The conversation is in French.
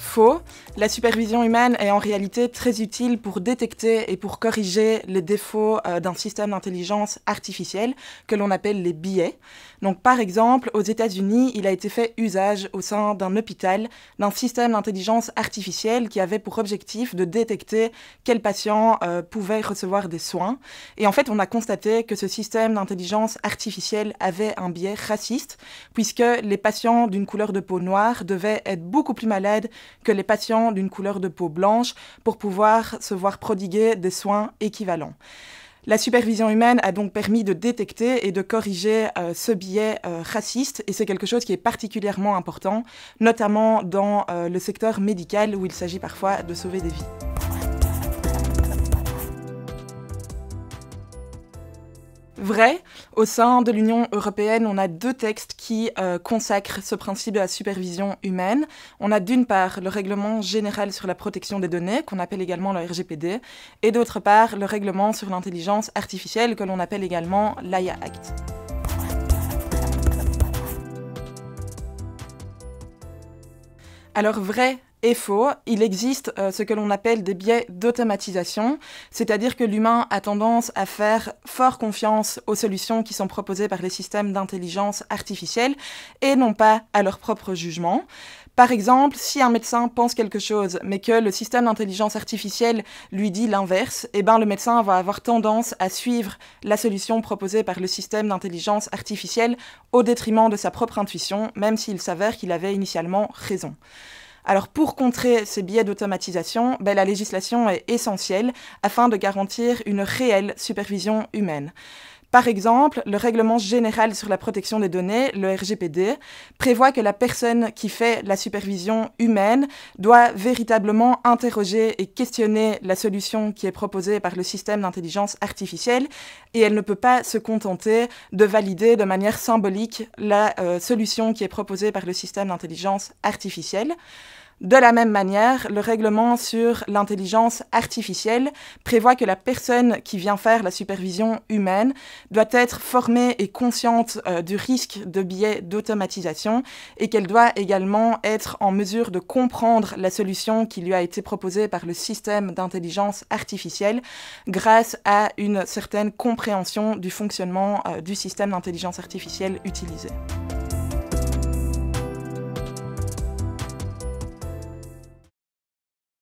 Faux. La supervision humaine est en réalité très utile pour détecter et pour corriger les défauts d'un système d'intelligence artificielle que l'on appelle les biais. Donc, par exemple, aux États-Unis, il a été fait usage au sein d'un hôpital d'un système d'intelligence artificielle qui avait pour objectif de détecter quels patients pouvaient recevoir des soins. Et en fait, on a constaté que ce système d'intelligence artificielle avait un biais raciste, puisque les patients d'une couleur de peau noire devaient être beaucoup plus malades que les patients d'une couleur de peau blanche pour pouvoir se voir prodiguer des soins équivalents. La supervision humaine a donc permis de détecter et de corriger ce biais raciste, et c'est quelque chose qui est particulièrement important, notamment dans le secteur médical où il s'agit parfois de sauver des vies. Vrai, au sein de l'Union européenne, on a deux textes qui consacrent ce principe de la supervision humaine. On a d'une part le règlement général sur la protection des données, qu'on appelle également le RGPD, et d'autre part le règlement sur l'intelligence artificielle, que l'on appelle également l'AIA Act. Alors vrai et faux, il existe ce que l'on appelle des biais d'automatisation, c'est-à-dire que l'humain a tendance à faire fort confiance aux solutions qui sont proposées par les systèmes d'intelligence artificielle et non pas à leur propre jugement. Par exemple, si un médecin pense quelque chose, mais que le système d'intelligence artificielle lui dit l'inverse, eh ben le médecin va avoir tendance à suivre la solution proposée par le système d'intelligence artificielle au détriment de sa propre intuition, même s'il s'avère qu'il avait initialement raison. Alors pour contrer ces biais d'automatisation, la législation est essentielle afin de garantir une réelle supervision humaine. Par exemple, le règlement général sur la protection des données, le RGPD, prévoit que la personne qui fait la supervision humaine doit véritablement interroger et questionner la solution qui est proposée par le système d'intelligence artificielle, et elle ne peut pas se contenter de valider de manière symbolique la solution qui est proposée par le système d'intelligence artificielle. De la même manière, le règlement sur l'intelligence artificielle prévoit que la personne qui vient faire la supervision humaine doit être formée et consciente du risque de biais d'automatisation et qu'elle doit également être en mesure de comprendre la solution qui lui a été proposée par le système d'intelligence artificielle grâce à une certaine compréhension du fonctionnement du système d'intelligence artificielle utilisé.